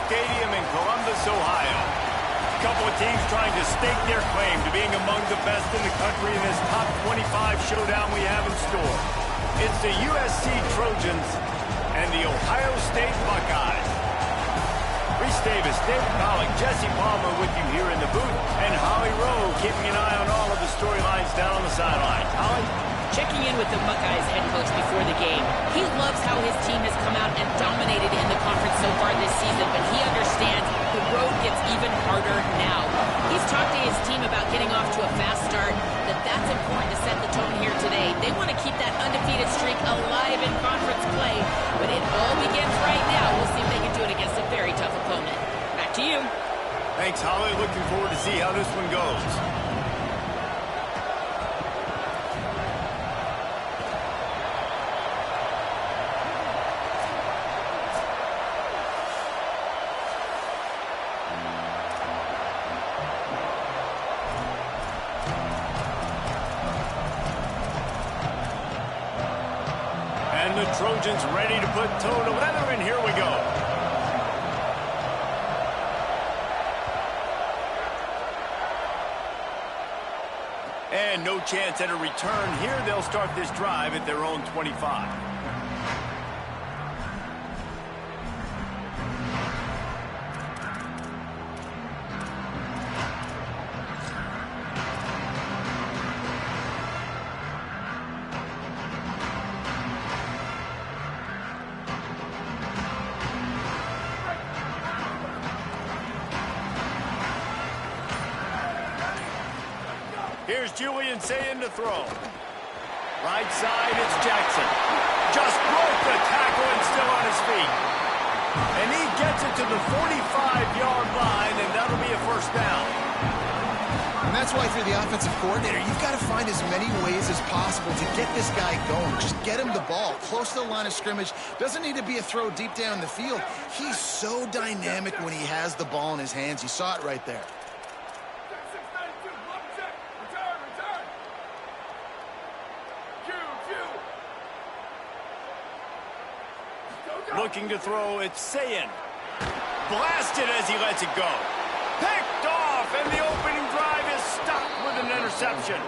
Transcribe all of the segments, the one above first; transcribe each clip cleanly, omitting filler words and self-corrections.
Stadium in Columbus, Ohio. A couple of teams trying to stake their claim to being among the best in the country in this top 25 showdown we have in store. It's the USC Trojans and the Ohio State Buckeyes. Reese Davis, David Pollock, Jesse Palmer with you here in the booth, and Holly Rowe keeping an eye on all of the storylines down on the sideline. Holly? Checking in with the Buckeyes head coach before the game. He loves how his team has come out and dominated in the conference so far this season, but he understands the road gets even harder now. He's talked to his team about getting off to a fast start, that's important to set the tone here today. They want to keep that undefeated streak alive in conference play, but it all begins right now. We'll see if they can do it against a very tough opponent. Back to you. Thanks, Holly. Looking forward to see how this one goes. And the Trojans ready to put toe to leather, and here we go. And no chance at a return here. They'll start this drive at their own 25. Here's Julian saying to throw. Right side, it's Jackson. Just broke the tackle and still on his feet. And he gets it to the 45-yard line, and that'll be a first down. And that's why, through the offensive coordinator, you've got to find as many ways as possible to get this guy going. Just get him the ball close to the line of scrimmage. Doesn't need to be a throw deep down the field. He's so dynamic when he has the ball in his hands. You saw it right there. Looking to throw, it's Sayin. Blasted as he lets it go. Picked off, and the opening drive is stopped with an interception.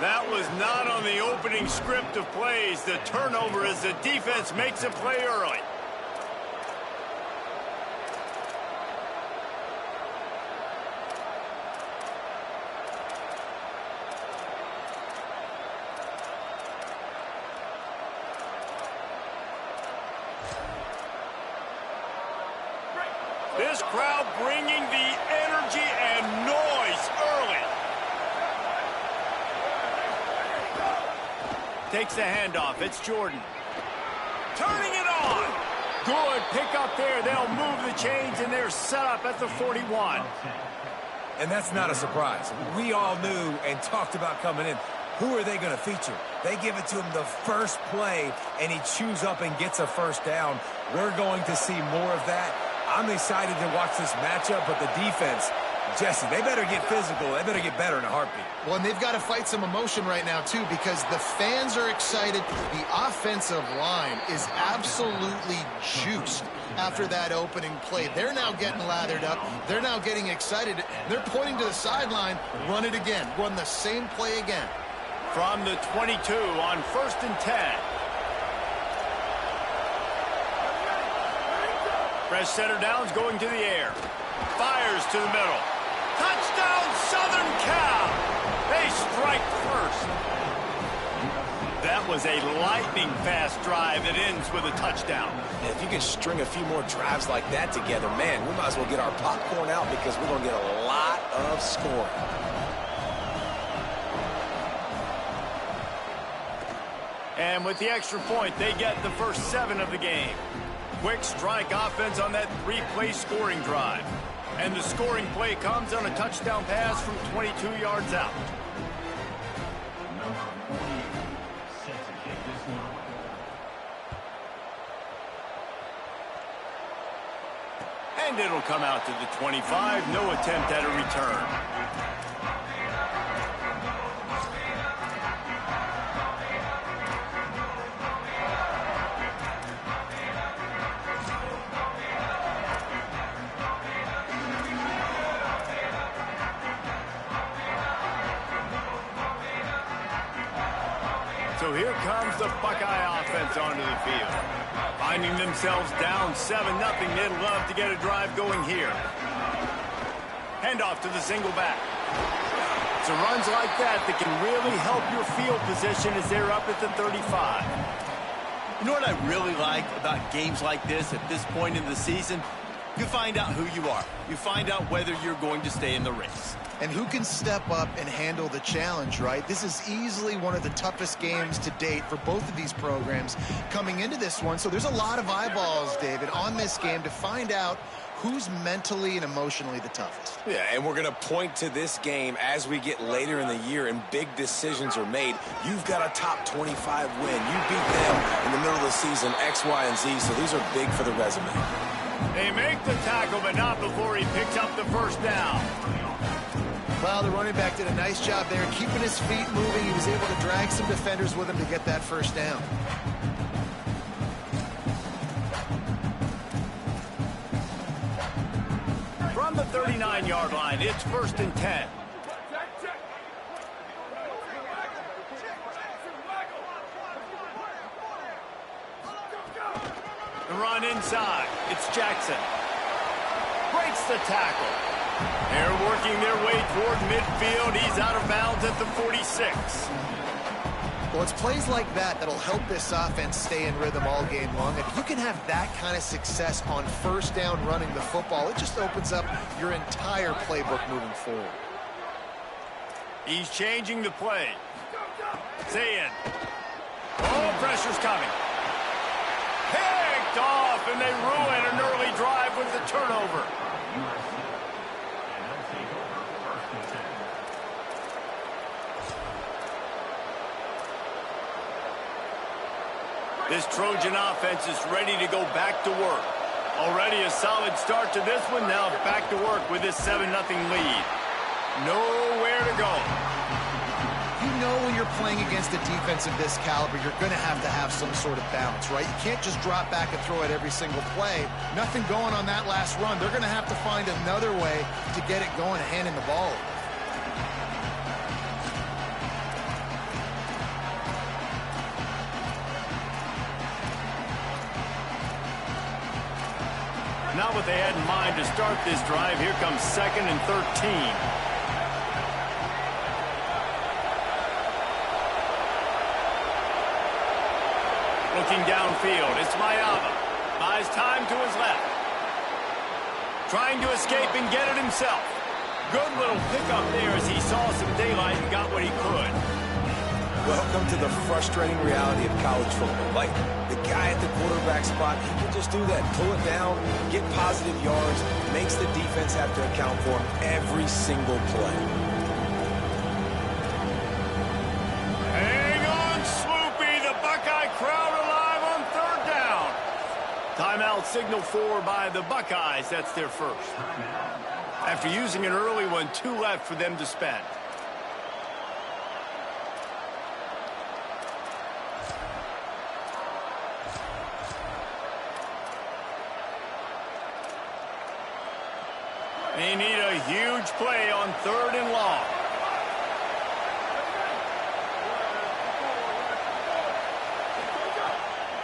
That was not on the opening script of plays. The turnover as the defense makes a play early. This crowd bringing the energy and noise early. Takes the handoff. It's Jordan. Turning it on. Good pick up there. They'll move the chains, and they're set up at the 41. And that's not a surprise. We all knew and talked about coming in. Who are they going to feature? They give it to him the first play, and he chews up and gets a first down. We're going to see more of that. I'm excited to watch this matchup, but the defense, Jesse, they better get physical. They better get better in a heartbeat. Well, and they've got to fight some emotion right now, too, because the fans are excited. The offensive line is absolutely juiced after that opening play. They're now getting lathered up. They're now getting excited. They're pointing to the sideline. Run it again. Run the same play again. From the 22 on 1st and 10. Fresh center downs going to the air. Fires to the middle. Touchdown, Southern Cal. They strike first. That was a lightning-fast drive that ends with a touchdown. And if you can string a few more drives like that together, man, we might as well get our popcorn out because we're going to get a lot of scoring. And with the extra point, they get the first 7 of the game. Quick strike offense on that 3-play scoring drive. And the scoring play comes on a touchdown pass from 22 yards out. And it'll come out to the 25. No attempt at a return. comes the Buckeye offense onto the field. Finding themselves down 7-0, they'd love to get a drive going here. Handoff to the single back. It's runs like that that can really help your field position as they're up at the 35. You know what I really like about games like this at this point in the season? You find out who you are. You find out whether you're going to stay in the race. And who can step up and handle the challenge, right? This is easily one of the toughest games to date for both of these programs coming into this one. So there's a lot of eyeballs, David, on this game to find out who's mentally and emotionally the toughest. Yeah, and we're going to point to this game as we get later in the year and big decisions are made. You've got a top 25 win. You beat them in the middle of the season, X, Y, and Z, so these are big for the resume. They make the tackle, but not before he picks up the first down. Well, the running back did a nice job there, keeping his feet moving. He was able to drag some defenders with him to get that first down. From the 39-yard line, it's 1st and 10. The run inside. It's Jackson. Breaks the tackle. They're working their way toward midfield. He's out of bounds at the 46. Well, it's plays like that that'll help this offense stay in rhythm all game long. If you can have that kind of success on first down running the football, it just opens up your entire playbook moving forward. He's changing the play. Zayn. Oh, pressure's coming. Picked off, and they ruin an early drive with the turnover. This Trojan offense is ready to go back to work. Already a solid start to this one. Now back to work with this 7-0 lead. Nowhere to go. You know when you're playing against a defense of this caliber, you're going to have some sort of balance, right? You can't just drop back and throw it every single play. Nothing going on that last run. They're going to have to find another way to get it going, handing the ball over. Not what they had in mind to start this drive. Here comes 2nd and 13. Looking downfield, it's Mayava. Buys time to his left. Trying to escape and get it himself. Good little pickup there as he saw some daylight and got what he could. Welcome to the frustrating reality of college football. Like, the guy at the quarterback spot, he can just do that. Pull it down, get positive yards, makes the defense have to account for him every single play. Hang on, Swoopy. The Buckeye crowd alive on 3rd down. Timeout signal 4 by the Buckeyes. That's their first. After using an early one, 2 left for them to spend. They need a huge play on 3rd and long.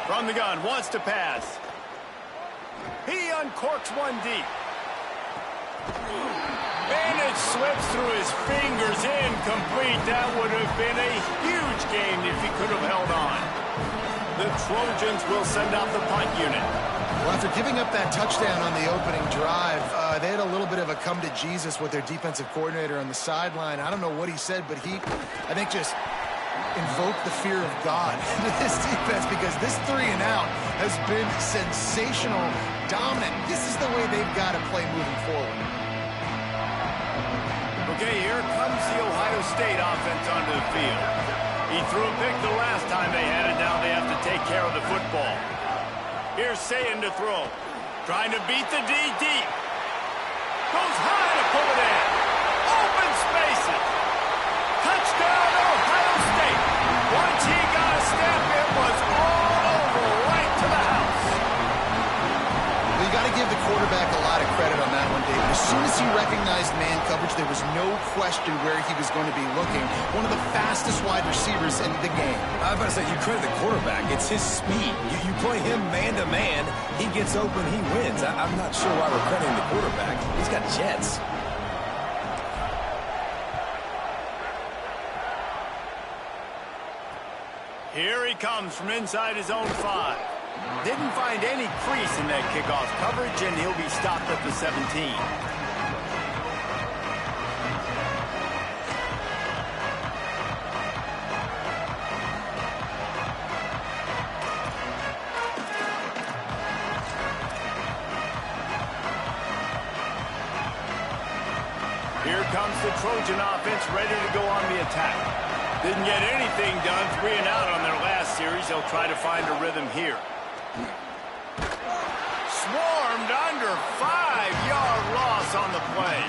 From the gun, wants to pass. He uncorks one deep. And it slips through his fingers, incomplete. That would have been a huge game if he could have held on. The Trojans will send out the punt unit. Well, after giving up that touchdown on the opening drive, they had a little bit of a come to Jesus with their defensive coordinator on the sideline. I don't know what he said, but he, I think, just invoked the fear of God into this defense because this 3-and-out has been sensational, dominant. This is the way they've got to play moving forward. Okay, here comes the Ohio State offense onto the field. He threw a pick the last time they had it. Now they have to take care of the football. Here's Sayin to throw. Trying to beat the D deep. Goes high to pull it in. Open spaces. Touchdown, Ohio State. Once he got a step, it was all over right to the house. Well, you got to give the quarterback a lot of credit on that one, Dave. As soon as he recognized man coverage, there was no question where he was going to be looking. One of the fastest wide receivers in the game. I was about to say, you credit the quarterback. It's his speed. You play him man-to-man, he gets open, he wins. I'm not sure why we're crediting the quarterback. He's got jets. Here he comes from inside his own 5. Didn't find any crease in that kickoff coverage, and he'll be stopped at the 17. Here comes the Trojan offense ready to go on the attack. Didn't get anything done, 3 and out on their last series. They'll try to find a rhythm here. Swarmed under 5-yard loss on the play.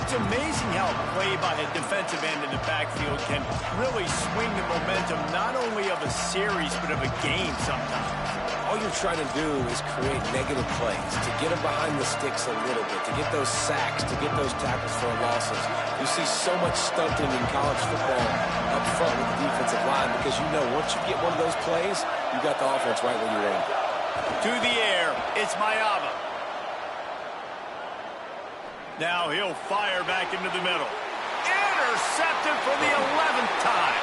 It's amazing how a play by a defensive end in the backfield can really swing the momentum not only of a series but of a game sometimes. All you're trying to do is create negative plays, to get them behind the sticks a little bit, to get those sacks, to get those tackles for losses. You see so much stunting in college football up front with the defensive line because you know once you get one of those plays, you got the offense right where you want it. To the air, it's Mayava. Now he'll fire back into the middle. Intercepted for the 11th time.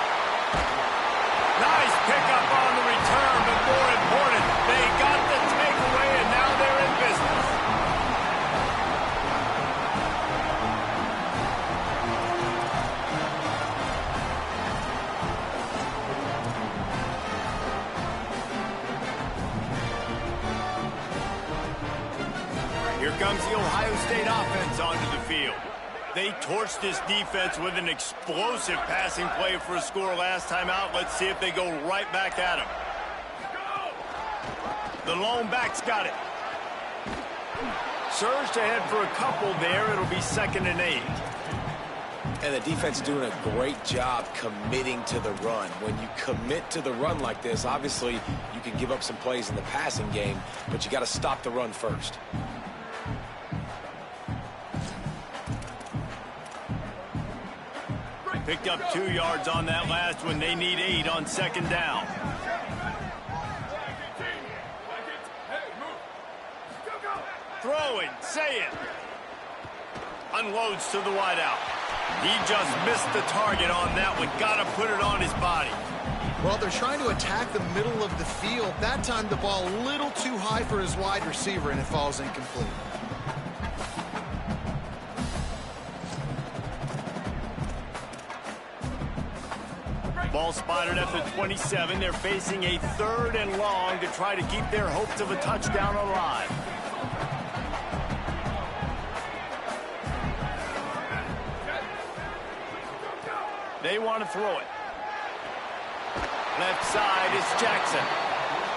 Nice pickup on the return, but more important, they got the takeaway, and now they're in business. Here comes the Ohio State offense onto the field. They torched this defense with an explosive passing play for a score last time out. Let's see if they go right back at him. The lone back's got it. Surged ahead for a couple there. It'll be 2nd and 8. And the defense is doing a great job committing to the run. When you commit to the run like this, obviously you can give up some plays in the passing game, but you got to stop the run first. Picked up 2 yards on that last one. They need 8 on 2nd down. Throwing, say it. Unloads to the wideout. He just missed the target on that one. Got to put it on his body. Well, they're trying to attack the middle of the field. That time the ball a little too high for his wide receiver, and it falls incomplete. Ball spotted at the 27. They're facing a 3rd and long to try to keep their hopes of a touchdown alive. They want to throw it. Left side is Jackson.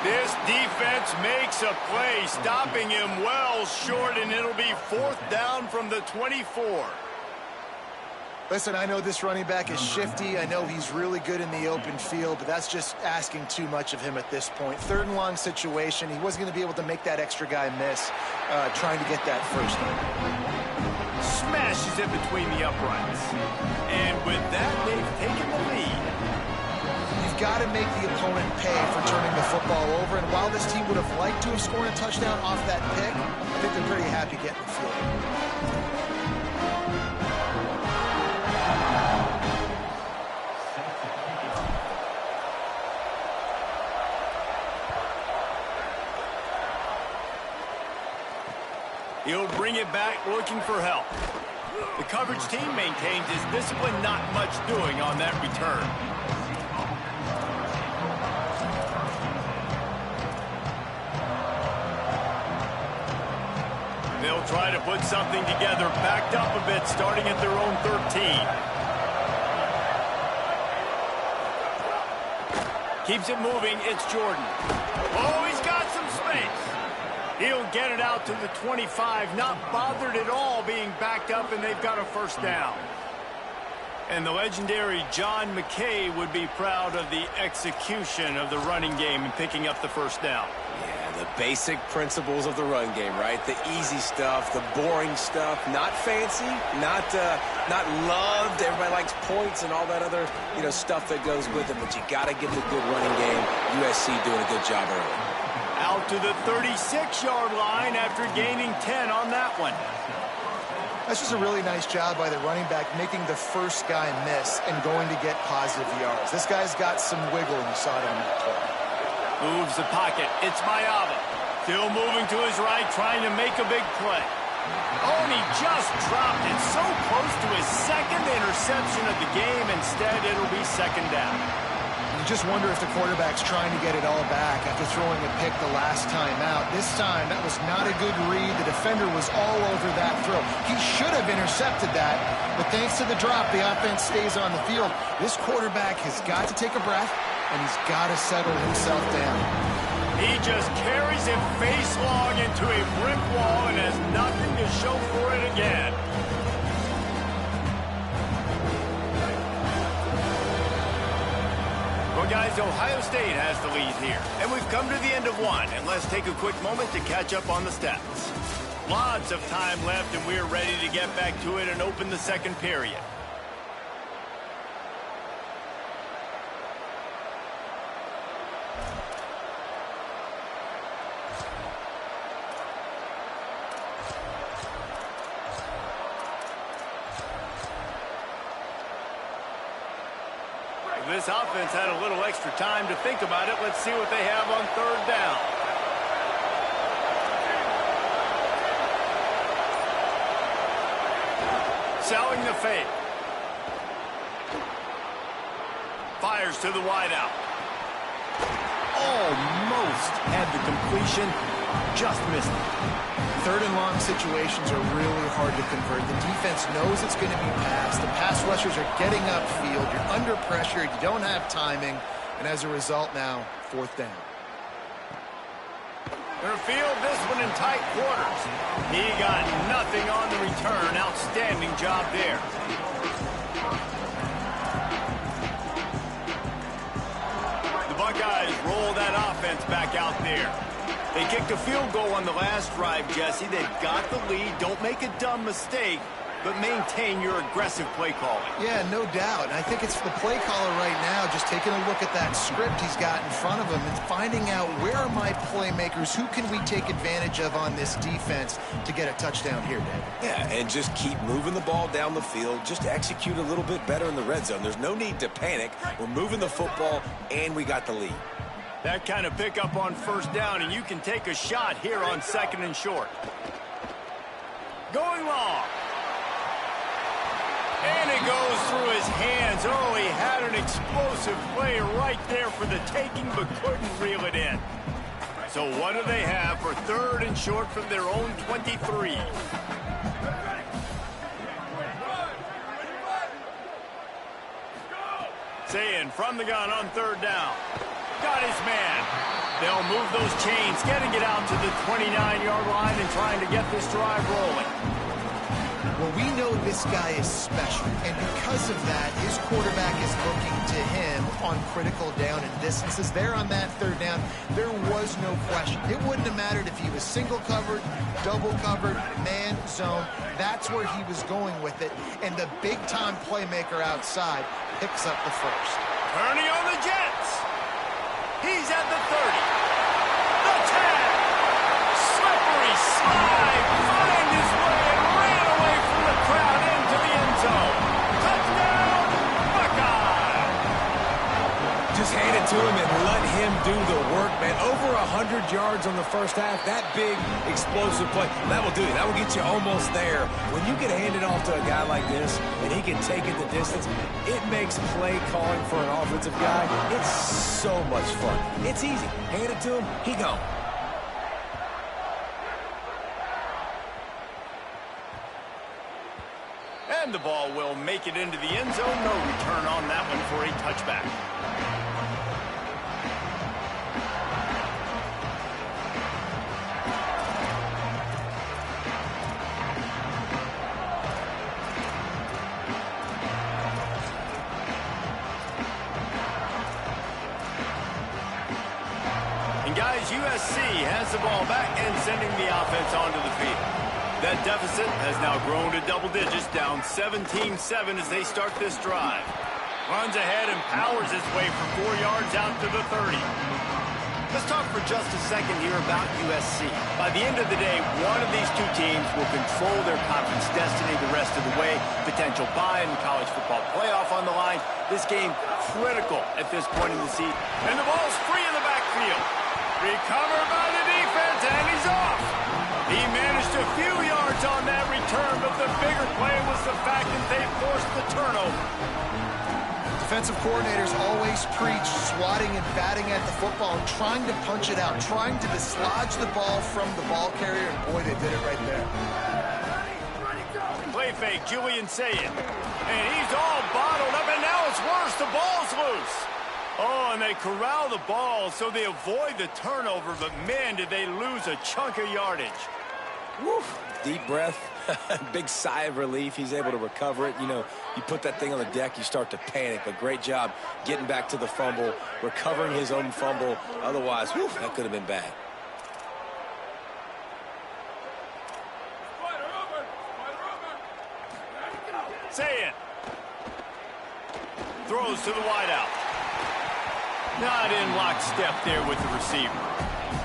This defense makes a play, stopping him well short, and it'll be 4th down from the 24. Listen, I know this running back is shifty. I know he's really good in the open field, but that's just asking too much of him at this point. 3rd and long situation. He wasn't going to be able to make that extra guy miss trying to get that first down. Smashes it between the uprights. And with that, they've taken the lead. You've got to make the opponent pay for turning the football over, and while this team would have liked to have scored a touchdown off that pick, I think they're pretty happy getting the field. He'll bring it back looking for help. The coverage team maintains his discipline, not much doing on that return. They'll try to put something together, backed up a bit, starting at their own 13. Keeps it moving, it's Jordan. Oh, he's got some space. He'll get it out to the 25, not bothered at all being backed up, and they've got a 1st down. And the legendary John McKay would be proud of the execution of the running game and picking up the 1st down. Yeah, The basic principles of the run game, right? The easy stuff, the boring stuff, not fancy, not loved. Everybody likes points and all that other, stuff that goes with it, but you got to get the good running game. USC doing a good job early. Out to the 36-yard line after gaining 10 on that one. That's just a really nice job by the running back, making the first guy miss and going to get positive yards. This guy's got some wiggle, and you saw it on that play. Moves the pocket. It's Mayava. Still moving to his right, trying to make a big play. Oh, and he just dropped it so close to his second interception of the game. Instead, it'll be second down. You just wonder if the quarterback's trying to get it all back after throwing a pick the last time out. This time, that was not a good read. The defender was all over that throw. He should have intercepted that, but thanks to the drop, the offense stays on the field. This quarterback has got to take a breath, and he's got to settle himself down. He just carries it face long into a brick wall and has nothing to show for it again. Well, guys, Ohio State has the lead here, and we've come to the end of one, and let's take a quick moment to catch up on the stats. Lots of time left, and we're ready to get back to it and open the second period. This offense had a little extra time to think about it. Let's see what they have on third down. Selling the fake. Fires to the wideout. Almost had the completion. Just missed it. Third and long situations are really hard to convert. The defense knows it's going to be passed. The pass rushers are getting upfield. You're under pressure. You don't have timing. And as a result now, fourth down. They're field this one in tight quarters. He got nothing on the return. Outstanding job there. The Buckeyes roll that offense back out there. They kicked a field goal on the last drive, Jesse. They've got the lead. Don't make a dumb mistake, but maintain your aggressive play calling. Yeah, no doubt. And I think it's the play caller right now just taking a look at that script he's got in front of him and finding out where are my playmakers, who can we take advantage of on this defense to get a touchdown here, Dave. Yeah, and just keep moving the ball down the field. Just execute a little bit better in the red zone. There's no need to panic. We're moving the football, and we got the lead. That kind of pickup on first down, and you can take a shot here on second and short. Going long. And it goes through his hands. Oh, he had an explosive play right there for the taking, but couldn't reel it in. So what do they have for third and short from their own 23? Saying from the gun on third down. Got his man. They'll move those chains, getting it out to the 29-yard line and trying to get this drive rolling. Well, we know this guy is special, and because of that, his quarterback is looking to him on critical down and distances. There on that third down, there was no question. It wouldn't have mattered if he was single covered, double covered, man, zone. That's where he was going with it, and the big-time playmaker outside picks up the first. Ernie on the Jets. He's at the 30. The 10. Slippery slide. Find his way and ran away from the crowd into the end zone. Touchdown, Buckeye. Just hand it to him and let him do the work, man. Over 100 yards on the first half. That big, explosive play. That will do it. That will get you almost there. When you get handed off to a guy like this and he can take it the distance, it makes play calling for an offensive guy, it's so much fun. It's easy. Hand it to him, he gone. And the ball will make it into the end zone. No return on that one for a touchback. Buckeyes, USC has the ball back and sending the offense onto the field. That deficit has now grown to double digits, down 17-7 as they start this drive. Runs ahead and powers his way for 4 yards out to the 30. Let's talk for just a second here about USC. By the end of the day, one of these two teams will control their conference destiny the rest of the way. Potential bye in the college football playoff on the line. This game critical at this point in the season. And the ball's free in the backfield. Recovered by the defense, and he's off. He managed a few yards on that return, but the bigger play was the fact that they forced the turnover. Defensive coordinators always preach swatting and batting at the football and trying to punch it out, trying to dislodge the ball from the ball carrier, and boy, they did it right there. Play fake, Julian Saying. And he's all bottled up, and now it's worse. The ball's loose. Oh, and they corral the ball so they avoid the turnover, but man, did they lose a chunk of yardage. Woo. Deep breath, big sigh of relief. He's able to recover it. You know, you put that thing on the deck, you start to panic, but great job getting back to the fumble, recovering his own fumble. Otherwise, whew, that could have been bad. Say it. Throws to the wideout. Not in lockstep there with the receiver.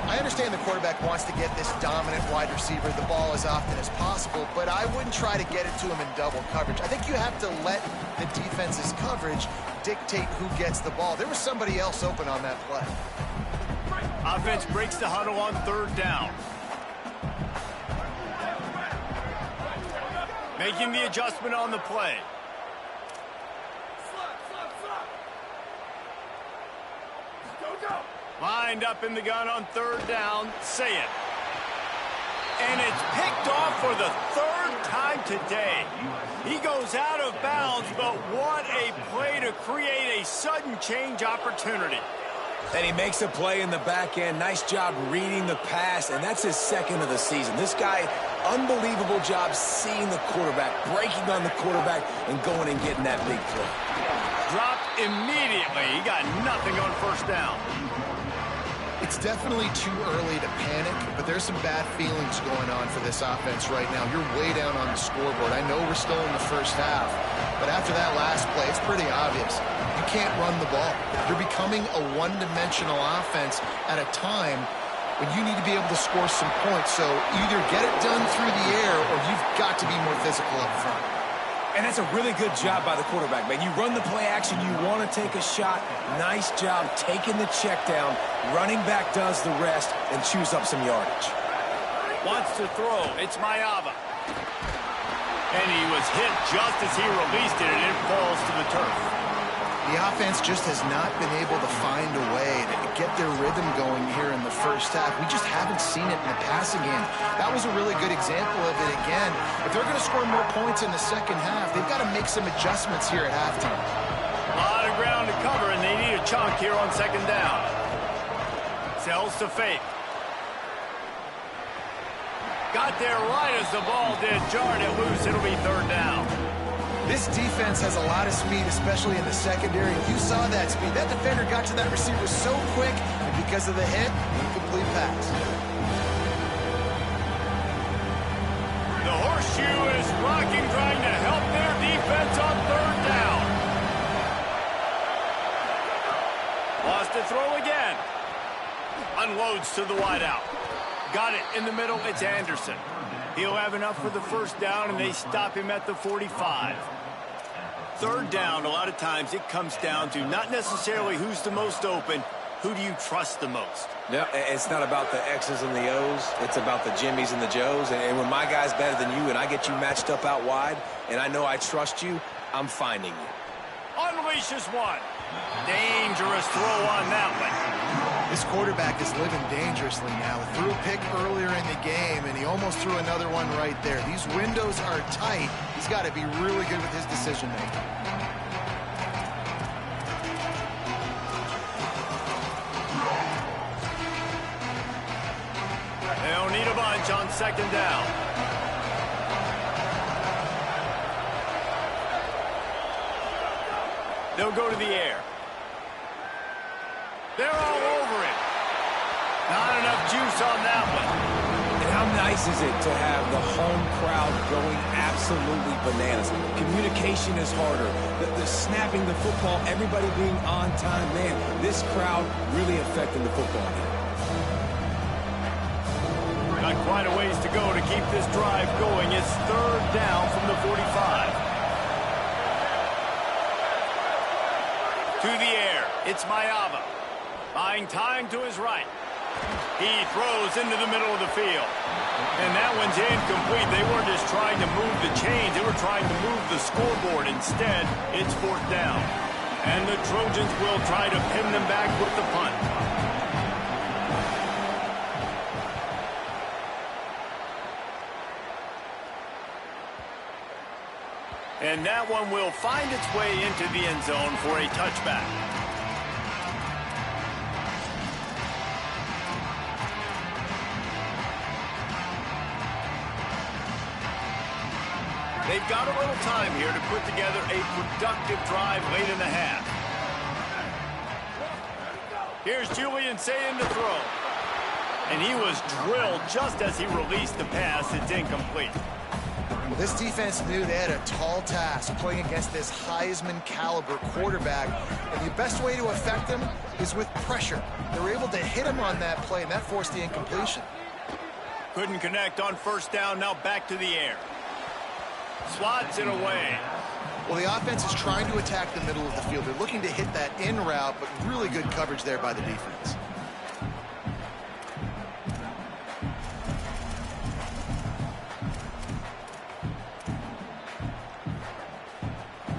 I understand the quarterback wants to get this dominant wide receiver the ball as often as possible, but I wouldn't try to get it to him in double coverage. I think you have to let the defense's coverage dictate who gets the ball. There was somebody else open on that play. Offense breaks the huddle on 3rd down. Making the adjustment on the play. Lined up in the gun on 3rd down. Say it. And it's picked off for the 3rd time today. He goes out of bounds, but what a play to create a sudden change opportunity. And he makes a play in the back end. Nice job reading the pass, and that's his 2nd of the season. This guy, unbelievable job seeing the quarterback, breaking on the quarterback, and going and getting that big play. Dropped immediately. He got nothing on 1st down. It's definitely too early to panic, but there's some bad feelings going on for this offense right now. You're way down on the scoreboard. I know we're still in the 1st half, but after that last play, it's pretty obvious. You can't run the ball. You're becoming a one-dimensional offense at a time when you need to be able to score some points. So either get it done through the air or you've got to be more physical up front. And that's a really good job by the quarterback, man. You run the play action, you want to take a shot. Nice job taking the check down. Running back does the rest and chews up some yardage. Wants to throw. It's Mayava. And he was hit just as he released it, and it falls to the turf. The offense just has not been able to find a way to get their rhythm going here in the 1st half. We just haven't seen it in the passing game. That was a really good example of it again. If they're going to score more points in the 2nd half, they've got to make some adjustments here at halftime. A lot of ground to cover, and they need a chunk here on 2nd down. Sells to fake. Got there right as the ball did. Jarred it loose. It'll be 3rd down. This defense has a lot of speed, especially in the secondary. You saw that speed. That defender got to that receiver so quick, and because of the hit, incomplete pass. The horseshoe is rocking, trying to help their defense on 3rd down. Lost to throw again. Unloads to the wideout. Got it in the middle. It's Anderson. He'll have enough for the 1st down, and they stop him at the 45. 3rd down, a lot of times it comes down to not necessarily who's the most open, who do you trust the most? No, it's not about the X's and the O's. It's about the Jimmys and the Joes. And when my guy's better than you and I get you matched up out wide, and I know I trust you, I'm finding you. Unleashes one. Dangerous throw on that one. This quarterback is living dangerously now. Threw a pick earlier in the game, and he almost threw another one right there. These windows are tight. He's got to be really good with his decision-making. They'll need a bunch on 2nd down. They'll go to the air. They're all over it. Not enough juice on that one. And how nice is it to have the home crowd going absolutely bananas? Communication is harder. The snapping the football, everybody being on time. Man, this crowd really affecting the football game. Got quite a ways to go to keep this drive going. It's third down from the 45. To the air, it's Mayava. Buying time to his right. He throws into the middle of the field. And that one's incomplete. They weren't just trying to move the chains. They were trying to move the scoreboard. Instead, it's fourth down. And the Trojans will try to pin them back with the punt. And that one will find its way into the end zone for a touchback. They've got a little time here to put together a productive drive late in the half. Here's Julian saying to throw. And he was drilled just as he released the pass. It's incomplete. This defense knew they had a tall task playing against this Heisman caliber quarterback, and the best way to affect him is with pressure. They were able to hit him on that play, and that forced the incompletion. Couldn't connect on first down, now back to the air. Slots it away. Well, the offense is trying to attack the middle of the field. They're looking to hit that in route, but really good coverage there by the defense.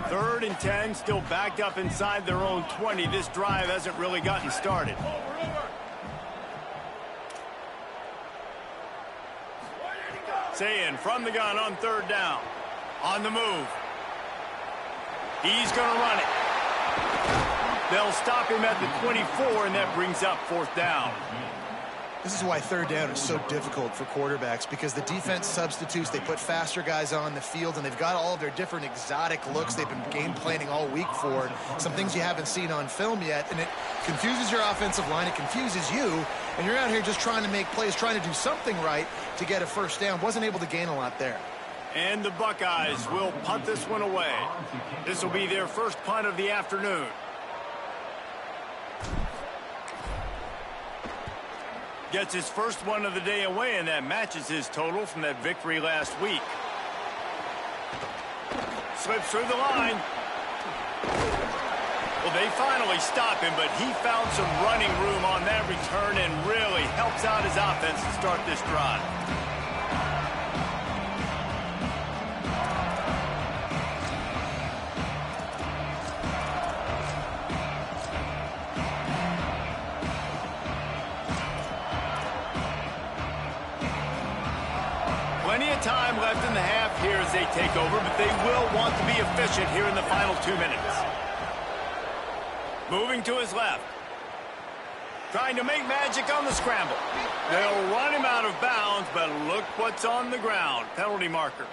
Third and 10, still backed up inside their own 20. This drive hasn't really gotten started. Sayin from the gun on third down. On the move. He's going to run it. They'll stop him at the 24, and that brings up fourth down. This is why third down is so difficult for quarterbacks, because the defense substitutes. They put faster guys on the field, and they've got all of their different exotic looks they've been game planning all week for. Some things you haven't seen on film yet, and it confuses your offensive line. It confuses you, and you're out here just trying to make plays, trying to do something right to get a first down. Wasn't able to gain a lot there. And the Buckeyes will punt this one away. This will be their first punt of the afternoon. Gets his first one of the day away, and that matches his total from that victory last week. Slips through the line. Well, they finally stop him, but he found some running room on that return and really helps out his offense to start this drive. Plenty of time left in the half here as they take over, but they will want to be efficient here in the final 2 minutes. Moving to his left. Trying to make magic on the scramble. They'll run him out of bounds, but look what's on the ground. Penalty marker.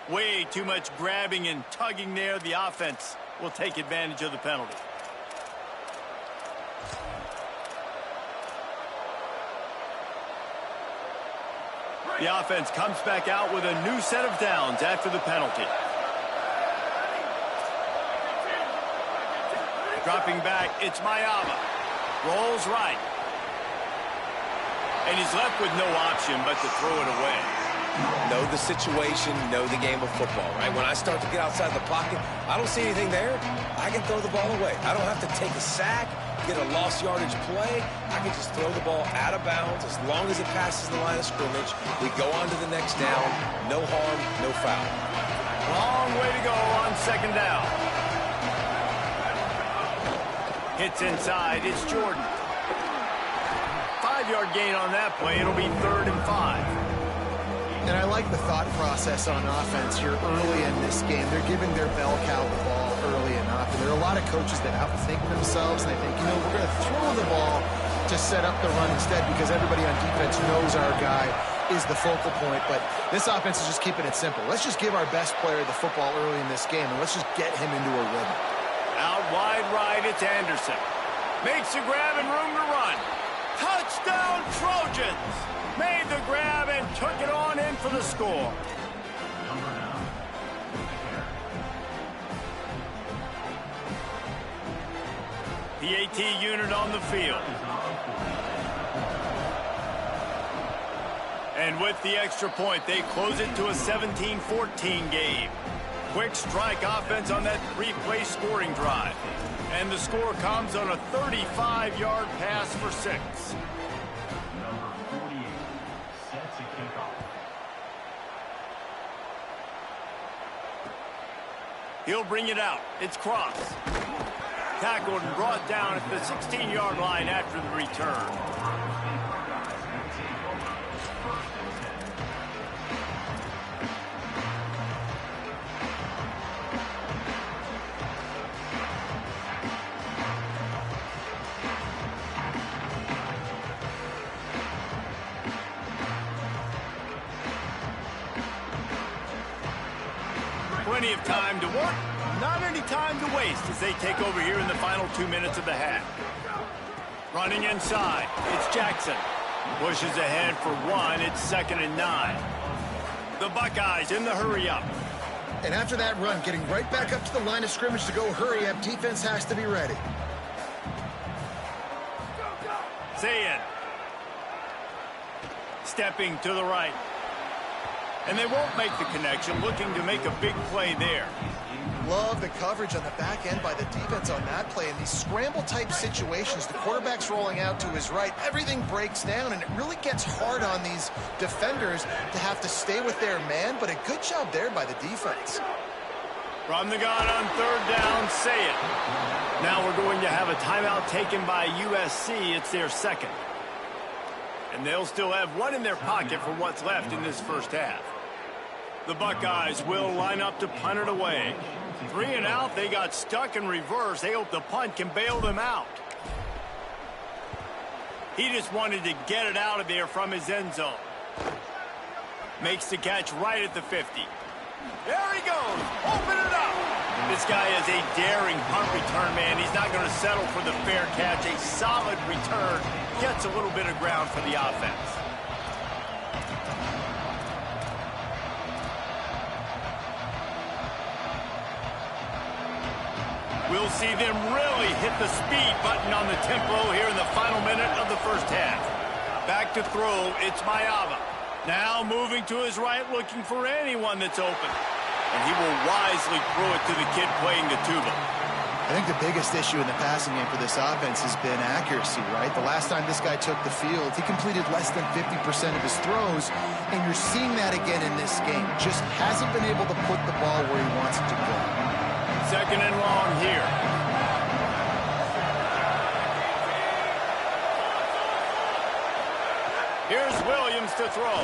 Way too much grabbing and tugging there. The offense will take advantage of the penalty. The offense comes back out with a new set of downs after the penalty. Dropping back, it's Mayava. Rolls right. And he's left with no option but to throw it away. Know the situation, know the game of football, right? When I start to get outside the pocket, I don't see anything there. I can throw the ball away. I don't have to take a sack, get a lost yardage play. I can just throw the ball out of bounds. As long as it passes the line of scrimmage, we go on to the next down. No harm, no foul. Long way to go on second down. Hits inside, it's Jordan. 5-yard gain on that play. It'll be 3rd and 5. And I like the thought process on offense here early in this game. They're giving their bell cow the ball early enough. And there are a lot of coaches that outthink themselves, and they think, you know, we're going to throw the ball to set up the run instead because everybody on defense knows our guy is the focal point. But this offense is just keeping it simple. Let's just give our best player the football early in this game, and let's just get him into a rhythm. Out wide right, it's Anderson. Makes a grab and room to run. Touchdown! Trojans made the grab and took it on in for the score. The AT unit on the field. And with the extra point, they close it to a 17-14 game. Quick strike offense on that three-play scoring drive. And the score comes on a 35-yard pass for 6. Number 48, set to kick off. He'll bring it out. It's Cross. Tackled and brought down at the 16-yard line after the return. Plenty of time to work, not any time to waste as they take over here in the final 2 minutes of the half. Running inside, it's Jackson. Pushes ahead for 1, it's 2nd and 9. The Buckeyes in the hurry-up. And after that run, getting right back up to the line of scrimmage to go hurry-up, defense has to be ready. Zayn. Stepping to the right. And they won't make the connection, looking to make a big play there. Love the coverage on the back end by the defense on that play. In these scramble-type situations, the quarterback's rolling out to his right. Everything breaks down, and it really gets hard on these defenders to have to stay with their man, but a good job there by the defense. From the gun on 3rd down, say it. Now we're going to have a timeout taken by USC. It's their 2nd. And they'll still have 1 in their pocket for what's left in this first half. The Buckeyes will line up to punt it away. 3 and out, they got stuck in reverse. They hope the punt can bail them out. He just wanted to get it out of there from his end zone. Makes the catch right at the 50. There he goes. Open it up. This guy is a daring punt return man. He's not going to settle for the fair catch. A solid return. Gets a little bit of ground for the offense. We'll see them really hit the speed button on the tempo here in the final minute of the first half. Back to throw, it's Mayava. Now moving to his right, looking for anyone that's open. And he will wisely throw it to the kid playing the tuba. I think the biggest issue in the passing game for this offense has been accuracy, right? The last time this guy took the field, he completed less than 50% of his throws, and you're seeing that again in this game. Just hasn't been able to put the ball where he wants it to go. 2nd and long here. Here's Williams to throw.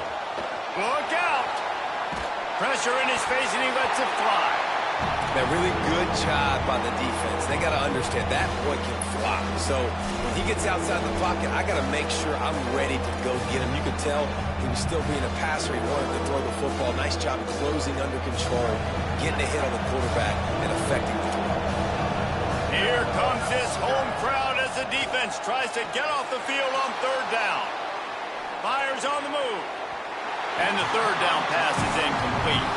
Look out! Pressure in his face, and he lets it fly. That really good job by the defense. They got to understand that boy can fly. So when he gets outside the pocket, I got to make sure I'm ready to go get him. You could tell he was still being a passer. He wanted to throw the football. Nice job closing under control, getting a hit on the quarterback, and affecting the throw. Here comes this home crowd as the defense tries to get off the field on 3rd down. Fires on the move. And the 3rd down pass is incomplete.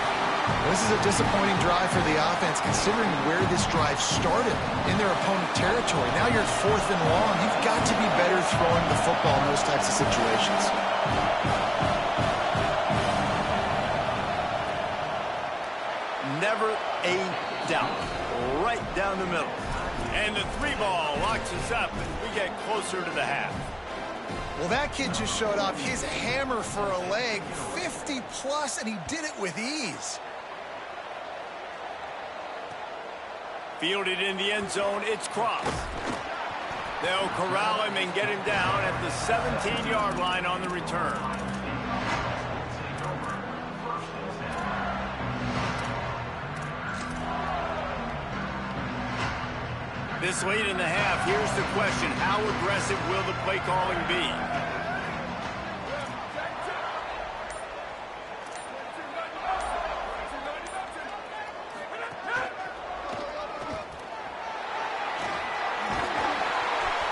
This is a disappointing drive for the offense, considering where this drive started in their opponent territory. Now you're 4th and long. You've got to be better throwing the football in those types of situations. Never a doubt. Right down the middle. And the 3-ball locks us up as we get closer to the half. Well, that kid just showed off his hammer for a leg, 50+, and he did it with ease. Fielded in the end zone, it's Cross. They'll corral him and get him down at the 17-yard line on the return. This late in the half, here's the question. How aggressive will the play calling be?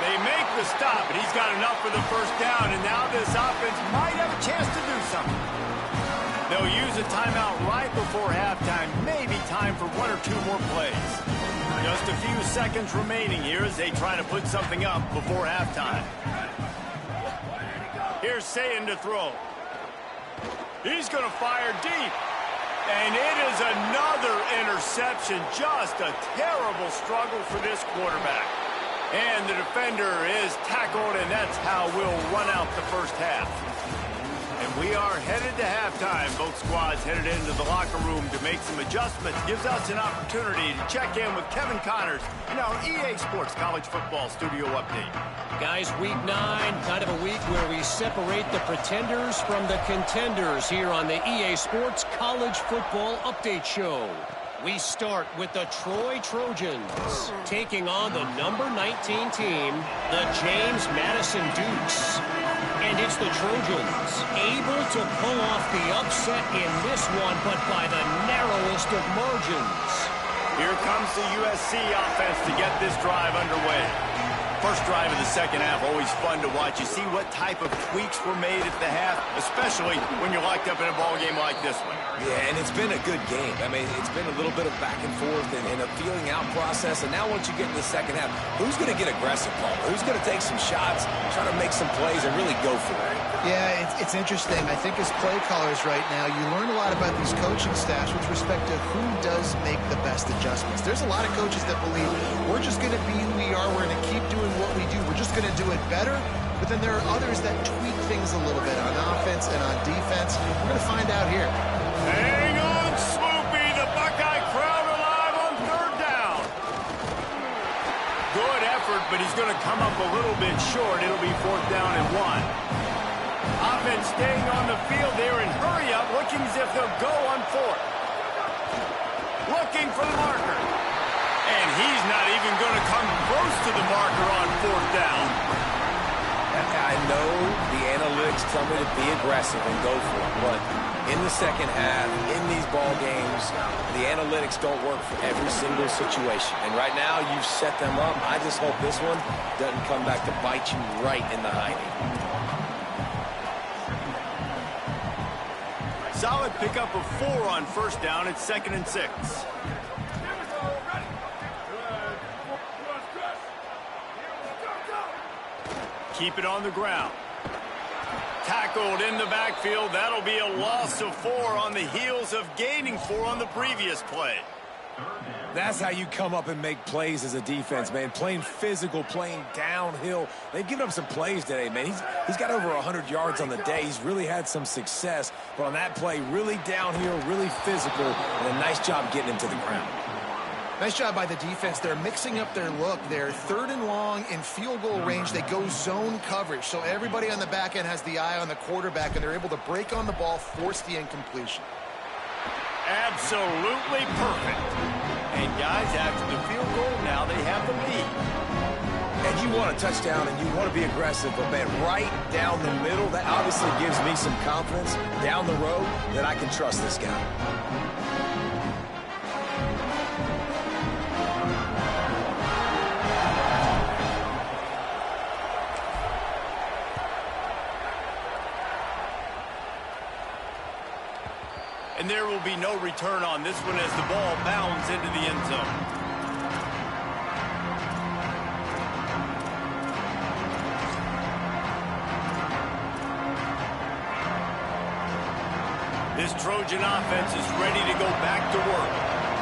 They make the stop, and he's got enough for the first down, and now this offense might have a chance to do something. They'll use a timeout right before halftime, maybe time for one or two more plays. Just a few seconds remaining here as they try to put something up before halftime. Here's Sayin to throw. He's going to fire deep. And it is another interception. Just a terrible struggle for this quarterback. And the defender is tackled, and that's how we'll run out the first half. And we are headed to halftime. Both squads headed into the locker room to make some adjustments. Gives us an opportunity to check in with Kevin Connors in our EA Sports College Football Studio Update. Guys, week 9, kind of a week where we separate the pretenders from the contenders here on the EA Sports College Football Update Show. We start with the Troy Trojans taking on the number 19 team, the James Madison Dukes. And it's the Trojans able to pull off the upset in this one, but by the narrowest of margins. Here comes the USC offense to get this drive underway. First drive of the second half, always fun to watch. You see what type of tweaks were made at the half, especially when you're locked up in a ball game like this one. Yeah, and it's been a good game. I mean, it's been a little bit of back and forth and a feeling out process. And now once you get in the second half, who's going to get aggressive, Paul? Who's going to take some shots, try to make some plays, and really go for it? Yeah, it's interesting. I think as play callers right now, you learn a lot about these coaching staffs with respect to who does make the best adjustments. There's a lot of coaches that believe we're just going to be who we are. We're going to keep doing what we do. We're just going to do it better. But then there are others that tweak things a little bit on offense and on defense. We're going to find out here. Hang on, Swoopy. The Buckeye crowd alive on third down. Good effort, but he's going to come up a little bit short. It'll be fourth down and 1. Offense staying on the field there and hurry up, looking as if they'll go on fourth. Looking for the marker. And he's not even going to come close to the marker on fourth down. I know the analytics tell me to be aggressive and go for it, but in the second half, in these ball games, the analytics don't work for every single situation. And right now, you've set them up. I just hope this one doesn't come back to bite you right in the hiney. Solid pickup of 4 on first down. It's 2nd and 6. Keep it on the ground. Tackled in the backfield. That'll be a loss of 4 on the heels of gaining 4 on the previous play. That's how you come up and make plays as a defense, man. Playing physical, playing downhill. They've given up some plays today, man. He's got over 100 yards on the day. He's really had some success. But on that play, really downhill, really physical, and a nice job getting him to the ground. Nice job by the defense. They're mixing up their look. They're 3rd and long in field goal range. They go zone coverage. So everybody on the back end has the eye on the quarterback, and they're able to break on the ball, force the incompletion. Absolutely perfect. And guys, after the field goal, now they have the lead. And you want a touchdown and you want to be aggressive, but man, right down the middle, that obviously gives me some confidence down the road that I can trust this guy. And there will be no return on this one as the ball bounds into the end zone. This Trojan offense is ready to go back to work.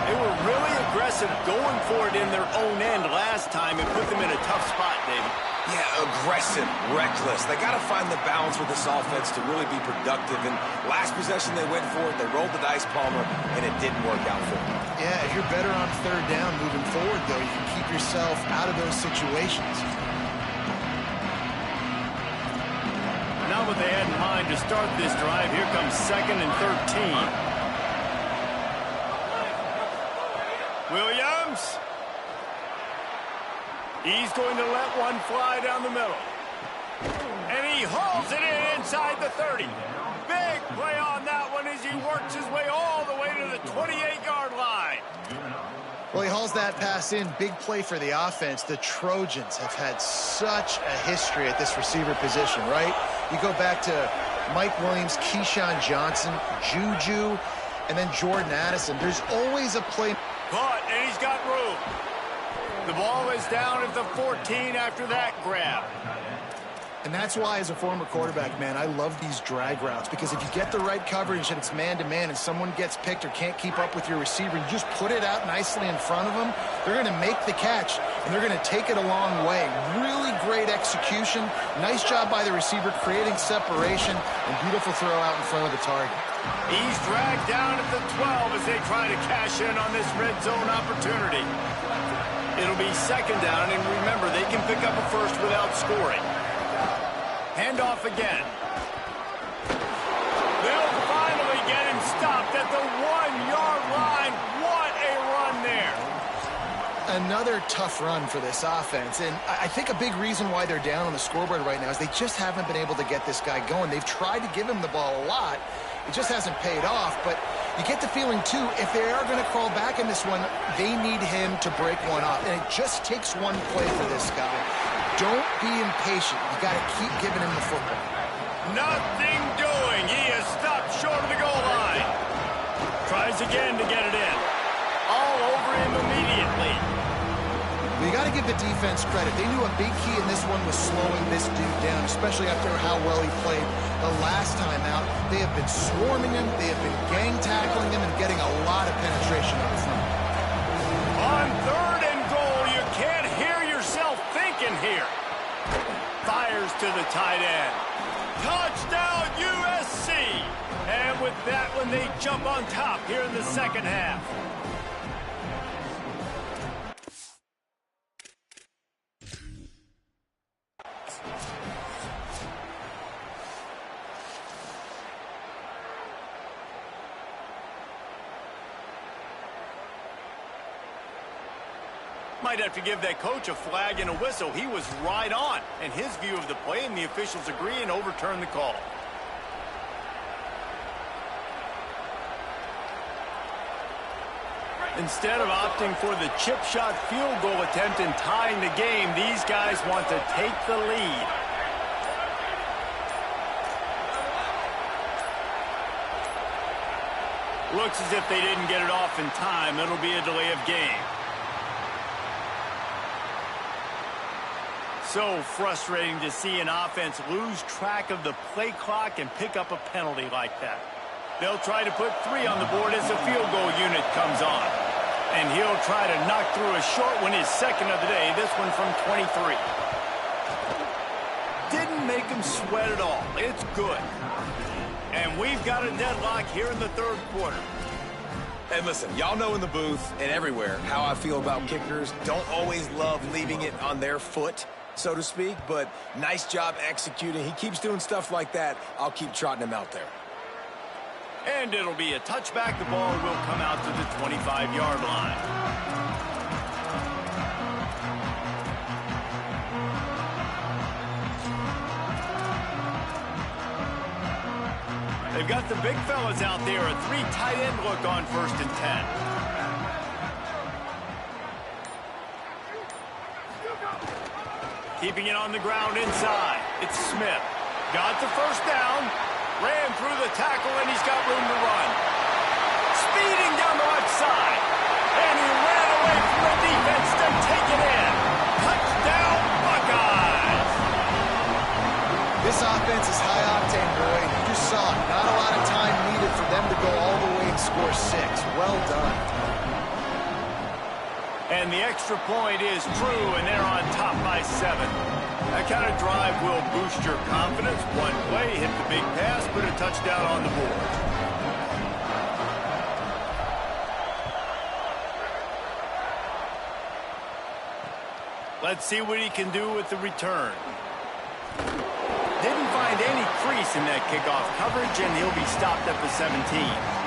They were really aggressive going for it in their own end last time and put them in a tough spot, David. Yeah, aggressive, reckless. They got to find the balance with this offense to really be productive. And last possession, they went for it. They rolled the dice, Palmer, and it didn't work out for them. Yeah, if you're better on third down moving forward, though, you can keep yourself out of those situations. Not what they had in mind to start this drive. Here comes 2nd and 13. Williams. He's going to let one fly down the middle. And he hauls it in inside the 30. Big play on that one as he works his way all the way to the 28-yard line. Well, he hauls that pass in. Big play for the offense. The Trojans have had such a history at this receiver position, right? You go back to Mike Williams, Keyshawn Johnson, Juju, and then Jordan Addison. There's always a play. Caught, and he's got room. The ball is down at the 14 after that grab. And that's why, as a former quarterback, man, I love these drag routes, because if you get the right coverage and it's man-to-man and someone gets picked or can't keep up with your receiver, you just put it out nicely in front of them, they're going to make the catch, and they're going to take it a long way. Really great execution. Nice job by the receiver creating separation, and beautiful throw out in front of the target. He's dragged down at the 12 as they try to cash in on this red zone opportunity. It'll be second down, and remember, they can pick up a first without scoring. Handoff again. They'll finally get him stopped at the 1-yard line. What a run there. Another tough run for this offense, and I think a big reason why they're down on the scoreboard right now is they just haven't been able to get this guy going. They've tried to give him the ball a lot. It just hasn't paid off, but you get the feeling, too, if they are going to crawl back in this one, they need him to break one off, and it just takes one play for this guy. Don't be impatient. You got to keep giving him the football. Nothing doing. He is stopped short of the goal line. Tries again to get it in. All over him immediately. But you got to give the defense credit. They knew a big key in this one was slowing this dude down, especially after how well he played the last time out. They have been swarming him. They have been gang tackling him and getting a lot of penetration up front. On 3rd and goal, you can't hear yourself thinking here. Fires to the tight end. Touchdown, USC! And with that one, they jump on top here in the second half. Might have to give that coach a flag and a whistle. He was right on in his view of the play, and the officials agree and overturn the call. Instead of opting for the chip shot field goal attempt and tying the game, these guys want to take the lead. Looks as if they didn't get it off in time. It'll be a delay of game. So frustrating to see an offense lose track of the play clock and pick up a penalty like that. They'll try to put 3 on the board as the field goal unit comes on. And he'll try to knock through a short one, his second of the day, this one from 23. Didn't make him sweat at all. It's good. And we've got a deadlock here in the 3rd quarter. And listen, y'all know in the booth and everywhere how I feel about kickers. Don't always love leaving it on their foot, so to speak, but nice job executing. He keeps doing stuff like that. I'll keep trotting him out there. And it'll be a touchback. The ball will come out to the 25-yard line. They've got the big fellas out there. A 3 tight end look on 1st and 10. Keeping it on the ground inside. It's Smith. Got the first down. Ran through the tackle, and he's got room to run. Speeding down the left side. And he ran away from the defense to take it in. Touchdown, Buckeyes! This offense is high-octane, boy. You just saw it. Not a lot of time needed for them to go all the way and score 6. Well done. And the extra point is true, and they're on top by 7. That kind of drive will boost your confidence. One play, hit the big pass, put a touchdown on the board. Let's see what he can do with the return. Didn't find any crease in that kickoff coverage, and he'll be stopped at the 17.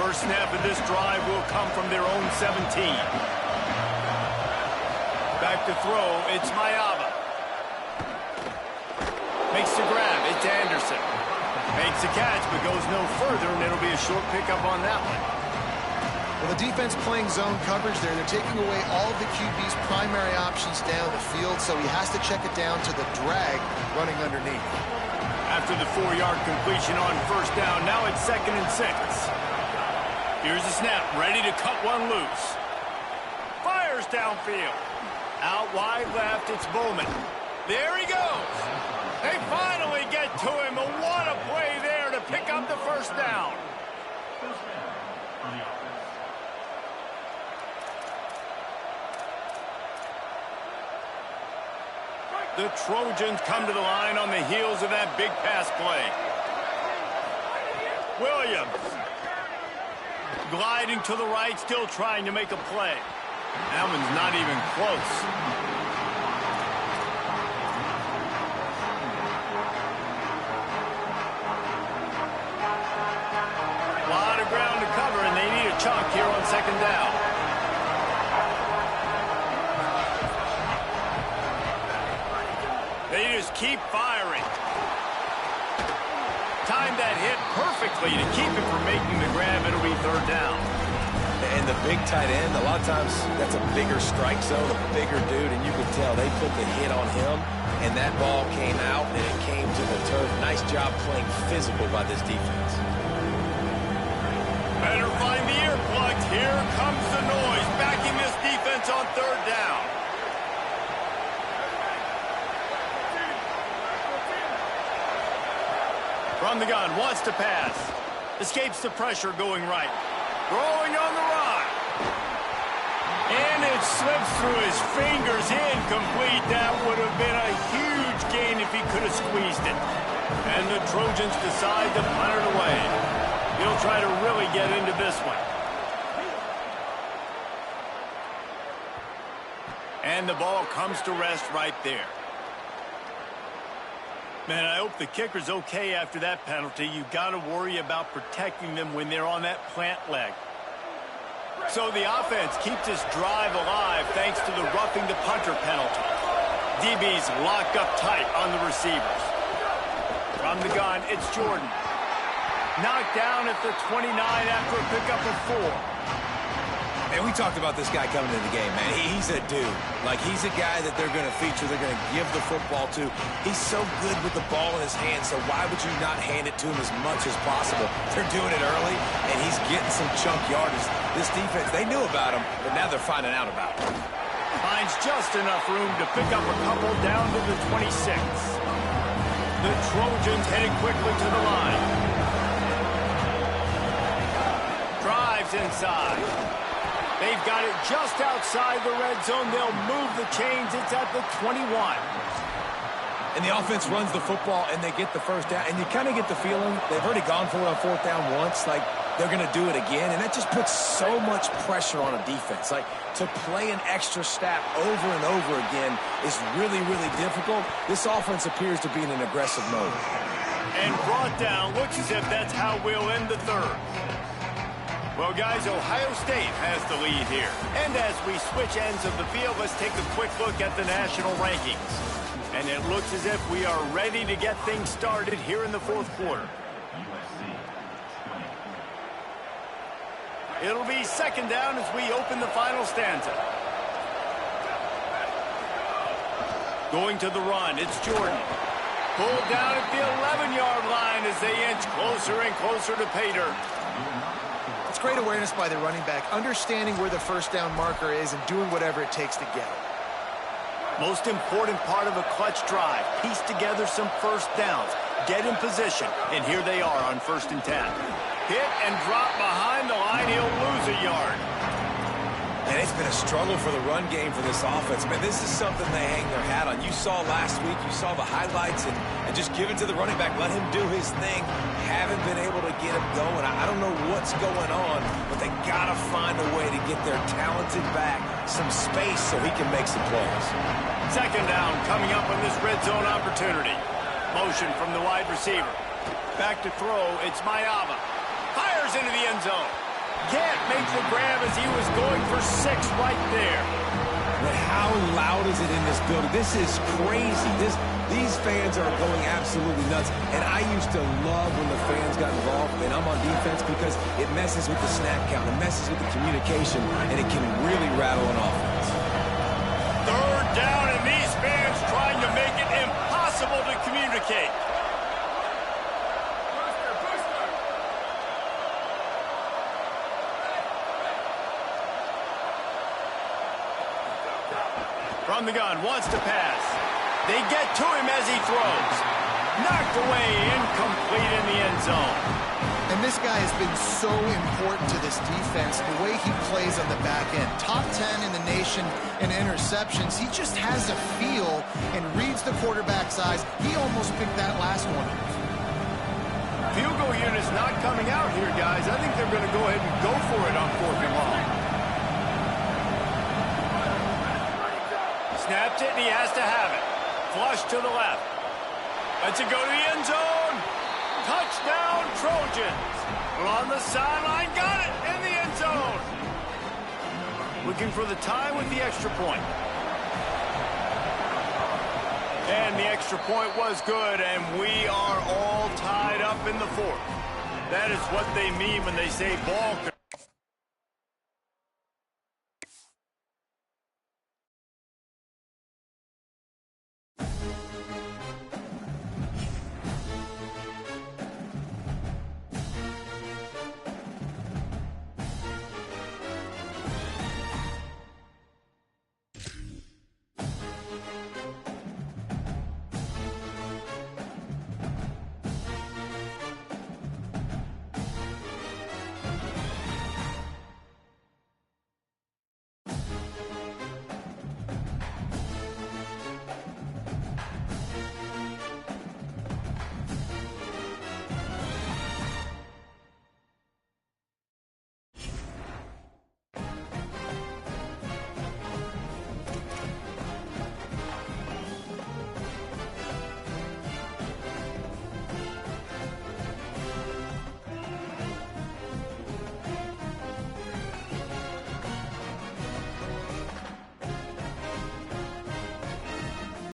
First snap of this drive will come from their own 17. Back to throw, it's Mayava. Makes the grab, it's Anderson. Makes the catch, but goes no further, and it'll be a short pickup on that one. Well, the defense playing zone coverage there. They're taking away all of the QB's primary options down the field, so he has to check it down to the drag running underneath. After the 4-yard completion on first down, now it's 2nd and 6. Here's the snap, ready to cut one loose. Fires downfield. Out wide left, it's Bowman. There he goes. They finally get to him, and what a play there to pick up the first down. First down for the offense. The Trojans come to the line on the heels of that big pass play. Williams. Gliding to the right, still trying to make a play. That one's not even close. A lot of ground to cover, and they need a chunk here on 2nd down. They just keep firing. Timed that hit perfectly to keep it from making the grab. It'll be 3rd down. And the big tight end, a lot of times that's a bigger strike zone, a bigger dude, and you can tell they put the hit on him, and that ball came out, and it came to the turf. Nice job playing physical by this defense. Better find the earplugs. Here comes the noise, backing this defense on 3rd down. From the gun, wants to pass. Escapes the pressure going right. Throwing on the run. And it slips through his fingers, incomplete. That would have been a huge gain if he could have squeezed it. And the Trojans decide to punt it away. He'll try to really get into this one. And the ball comes to rest right there. Man, I hope the kicker's okay after that penalty. You've got to worry about protecting them when they're on that plant leg. So the offense keeps this drive alive thanks to the roughing the punter penalty. DB's locked up tight on the receivers. From the gun, it's Jordan. Knocked down at the 29 after a pickup of 4. And we talked about this guy coming into the game, man. He's a dude. Like, he's a guy that they're going to feature, they're going to give the football to. He's so good with the ball in his hands, so why would you not hand it to him as much as possible? They're doing it early, and he's getting some chunk yardage. This defense, they knew about him, but now they're finding out about him. Finds just enough room to pick up a couple down to the 26. The Trojans headed quickly to the line. Drives inside. They've got it just outside the red zone. They'll move the chains. It's at the 21. And the offense runs the football, and they get the first down. And you kind of get the feeling they've already gone for it on 4th down once. Like, they're going to do it again. And that just puts so much pressure on a defense. Like, to play an extra snap over and over again is really, really difficult. This offense appears to be in an aggressive mode. And brought down. Looks as if that's how we'll end the 3rd. Well, guys, Ohio State has the lead here. And as we switch ends of the field, let's take a quick look at the national rankings. And it looks as if we are ready to get things started here in the 4th quarter. It'll be 2nd down as we open the final stanza. Going to the run, it's Jordan. Pulled down at the 11-yard line as they inch closer and closer to pay dirt. It's great awareness by the running back, understanding where the first down marker is and doing whatever it takes to get it. Most important part of a clutch drive, piece together some first downs, get in position, and here they are on 1st and 10. Hit and drop behind the line, he'll lose a yard. And it's been a struggle for the run game for this offense. Man, this is something they hang their hat on. You saw last week, you saw the highlights, and just give it to the running back. Let him do his thing. Haven't been able to get him going. I don't know what's going on, but they got to find a way to get their talented back some space so he can make some plays. 2nd down coming up on this red zone opportunity. Motion from the wide receiver. Back to throw, it's Mayava. Fires into the end zone. Can't make the grab as he was going for 6 right there. But how loud is it in this building? This is crazy. These fans are going absolutely nuts. And I used to love when the fans got involved, and I'm on defense because it messes with the snap count, it messes with the communication, and it can really rattle an offense. Third down, and these fans trying to make it impossible to communicate. From the gun, wants to pass. They get to him as he throws. Knocked away, incomplete in the end zone. And this guy has been so important to this defense, the way he plays on the back end. Top 10 in the nation in interceptions. He just has a feel and reads the quarterback's eyes. He almost picked that last one. Field goal unit's not coming out here, guys. I think they're going to go ahead and go for it on 4th and long. Snaps it, and he has to have it. Flush to the left. Lets it go to the end zone. Touchdown, Trojans. On the sideline, got it in the end zone. Looking for the tie with the extra point. And the extra point was good, and we are all tied up in the 4th. That is what they mean when they say ball.